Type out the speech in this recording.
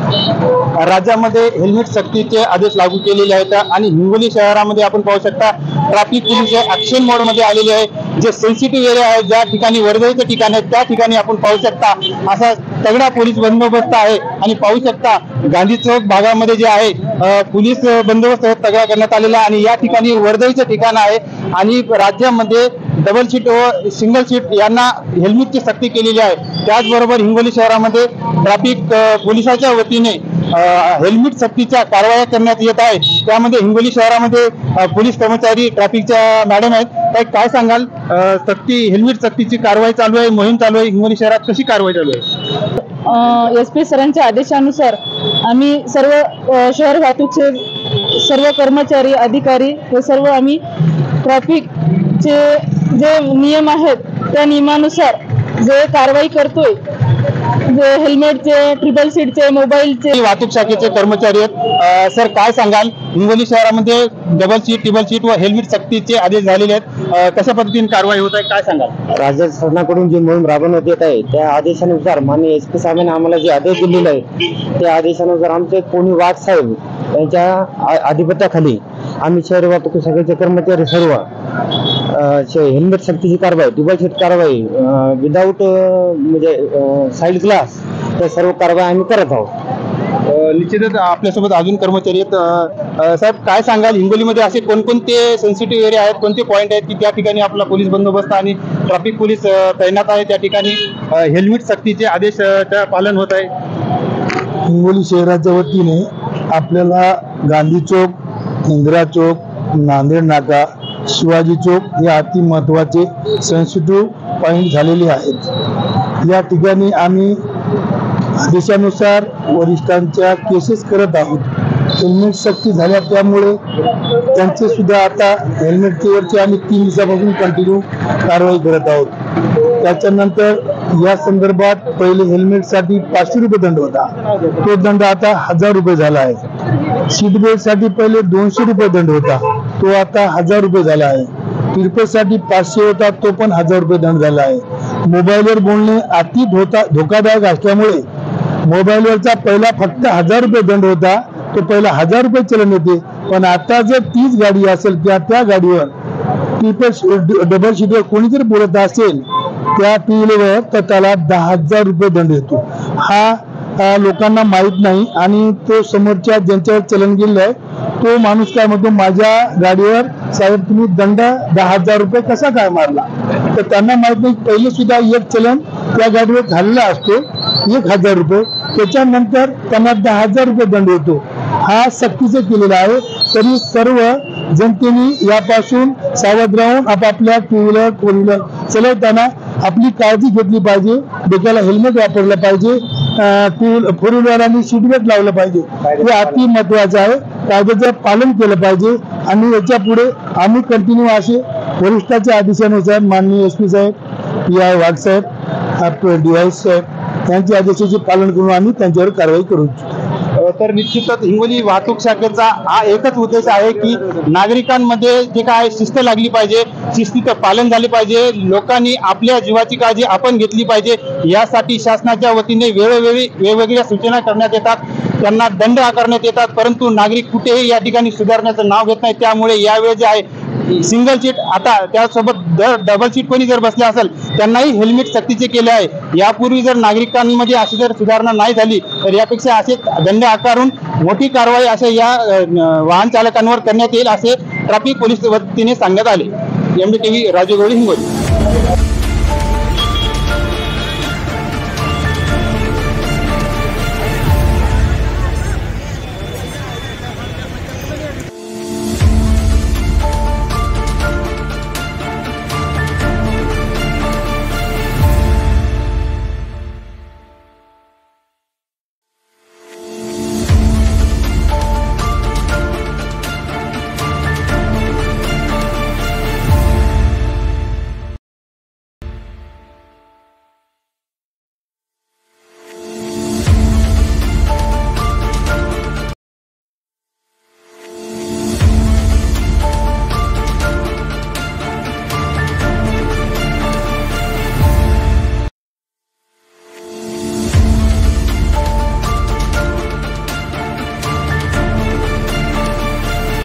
राज्यामध्ये हेल्मेट सक्तीचे आदेश लागू केलेले आहेत आणि हिंगोली शहरामध्ये आपण पाहू शकता ट्रॅफिक पोलीस ऍक्शन मोड मध्ये आलेले आहे। जे सेन्सिटिव्ह एरिया आहे, ज्या ठिकाणी वर्दळीचं ठिकाण आहे, त्या ठिकाणी आपण पाहू शकता असा तगडा पोलीस बंदोबस्त आहे। आणि पाहू शकता गांधी चौक भागामध्ये जे आहे पोलीस बंदोबस्त तगडा करण्यात आलेला आणि या ठिकाणी वर्दळीचं ठिकाण आहे। आणि राज्यामध्ये डबल सीट व सिंगल सीट यांना हेल्मेटची सक्ती केलेली आहे। त्याचबरोबर हिंगोली शहरामध्ये ट्रॅफिक पोलिसाच्या वतीने हेल्मेट सक्तीच्या कारवाया करण्यात येत आहे। त्यामध्ये हिंगोली शहरामध्ये पोलीस कर्मचारी ट्रॅफिकच्या मॅडम आहेत। काय सांगाल, हेल्मेट सक्तीची कारवाई चालू आहे, मोहीम चालू आहे, हिंगोली शहरात कशी कारवाई चालू आहे? SP सरांच्या आदेशानुसार आम्ही सर्व शहर वाहतूकचे सर्व कर्मचारी अधिकारी हे सर्व आम्ही ट्रॅफिकचे जे नियम आहेत त्या नियमानुसार जे कारवाई करतोय, जे हेल्मेटचे, ट्रिपल सीटचे, मोबाईलचे, वाहतूक शाखेचे कर्मचारी आहेत। सर काय सांगाल, हिंगोली शहरामध्ये डबल सीट, ट्रिपल सीट व हेल्मेट सक्तीचे आदेश झालेले आहेत, कशा पद्धतीने कारवाई होत आहे, काय सांगाल? राज्य शासनाकडून जी मोहीम राबवण्यात येत आहे त्या आदेशानुसार माननीय SP साहेबांनी आम्हाला जे आदेश दिलेले आहेत त्या आदेशानुसार आमचे कोणी वाघ साहेब यांच्या आधिपत्याखाली आम्ही शहर वाहतूक शाखेचे कर्मचारी सर्व हेल्मेट सक्तीची कारवाई, ट्रिपल सीट कारवाई, विदाऊट म्हणजे साईड ग्लास, त्या सर्व कारवाई आम्ही करत आहोत। निश्चितच आपल्यासोबत अजून कर्मचारी आहेत। साहेब काय सांगाल, हिंगोलीमध्ये असे कोणकोणते सेन्सिटिव्ह एरिया आहेत, कोणते पॉईंट आहेत की त्या ठिकाणी आपला पोलीस बंदोबस्त आणि ट्रॅफिक पोलीस तैनात आहे, त्या ठिकाणी हेल्मेट सक्तीचे आदेश पालन होत आहे? हिंगोली शहराच्या वतीने आपल्याला गांधी चौक, इंदिरा चौक, नांदेड नाका, शिवाजी चौक हे अति महत्त्वाचे सेन्सिटिव्ह पॉईंट झालेले आहेत। या ठिकाणी आम्ही आदेशानुसार वरिष्ठांच्या केसेस करत आहोत। हेल्मेट सक्ती झाल्या त्यामुळे त्यांचे सुद्धा आता हेल्मेटवरचे आम्ही 3 दिवसापासून कंटिन्यू कारवाई करत आहोत। त्याच्यानंतर या संदर्भात पहिले हेल्मेटसाठी 500 रुपये दंड होता, तो दंड आता 1000 रुपये झाला आहे। सीट बेल्टसाठी पहिले 200 रुपये दंड होता, तो आता 1000 रुपये झाला आहे। ट्रिपलसाठी 500 होता, तो पण 1000 रुपये दंड झाला आहे। मोबाईलवर बोलणे अति धोकादायक असल्यामुळे मोबाईलवरचा पहिला फक्त 1000 रुपये दंड होता, तो पहिला 1000 रुपये चलन येते, पण आता जर 30 गाडी असेल किंवा त्या गाडीवर डबल सीटवर कोणी जर बोलत असेल त्या टू व्हीलरवर तर त्याला 10,000 रुपये दंड येतो। हा लोकांना माहित नाही आणि तो समोरच्या ज्यांच्यावर चलन गेलेलं आहे तो माणूस काय म्हणतो, माझ्या गाडीवर साहेब तुम्ही दंड 10,000 रुपये कसा काय मारला? तर त्यांना माहित नाही पहिले सुद्धा एक चलन त्या गाडीवर झालेला असतो 1000 रुपये, त्याच्यानंतर त्यांना 10,000 रुपये दंड येतो। हा सक्तीचे केलेला आहे। तरी सर्व जनतेने यापासून सावध राहून आपापल्या टू व्हीलर, फोर व्हीलर चालवताना आपली काळजी घेतली पाहिजे। डोक्याला हेल्मेट वापरलं पाहिजे, फोर व्हीलरांनी सीट बेल्ट लावलं पाहिजे, हे अति महत्वाचं आहे। कायद्याचं पालन केलं पाहिजे आणि याच्या पुढे आम्ही कंटिन्यू असे वरिष्ठाच्या आदेशानुसार माननीय SP साहेब, PI वाघ साहेब, DI साहेब यांच्या आदेशाचे पालन करून आम्ही त्यांच्यावर कारवाई करू। तर निश्चितच हिंगोली वाहतूक शाखेचा हा एकच उद्देश आहे की नागरिकांमध्ये जे काय शिस्त लागली पाहिजे, शिस्तीचं पालन झाले पाहिजे, लोकांनी आपल्या जीवाची काळजी आपण घेतली पाहिजे। यासाठी शासनाच्या वतीने वेळोवेळी वेगवेगळ्या सूचना करण्यात येतात, त्यांना दंड आकारण्यात येतात, परंतु नागरिक कुठेही या ठिकाणी सुधारण्याचं नाव घेत नाही। त्यामुळे यावेळी जे आहे सिंगल सीट, आता त्यासोबत डबल सीट कोणी जर बसले असेल त्यांनाही हेल्मेट सक्तीचे केले आहे। यापूर्वी जर नागरिकांमध्ये अशी जर सुधारणा नाही झाली तर यापेक्षा असे दंड आकारून मोठी कारवाई असे या वाहन चालकांवर करण्यात येईल असे ट्रॅफिक पोलीस वतीने सांगण्यात आले। MDTV राजू गवळी, हिंगोली।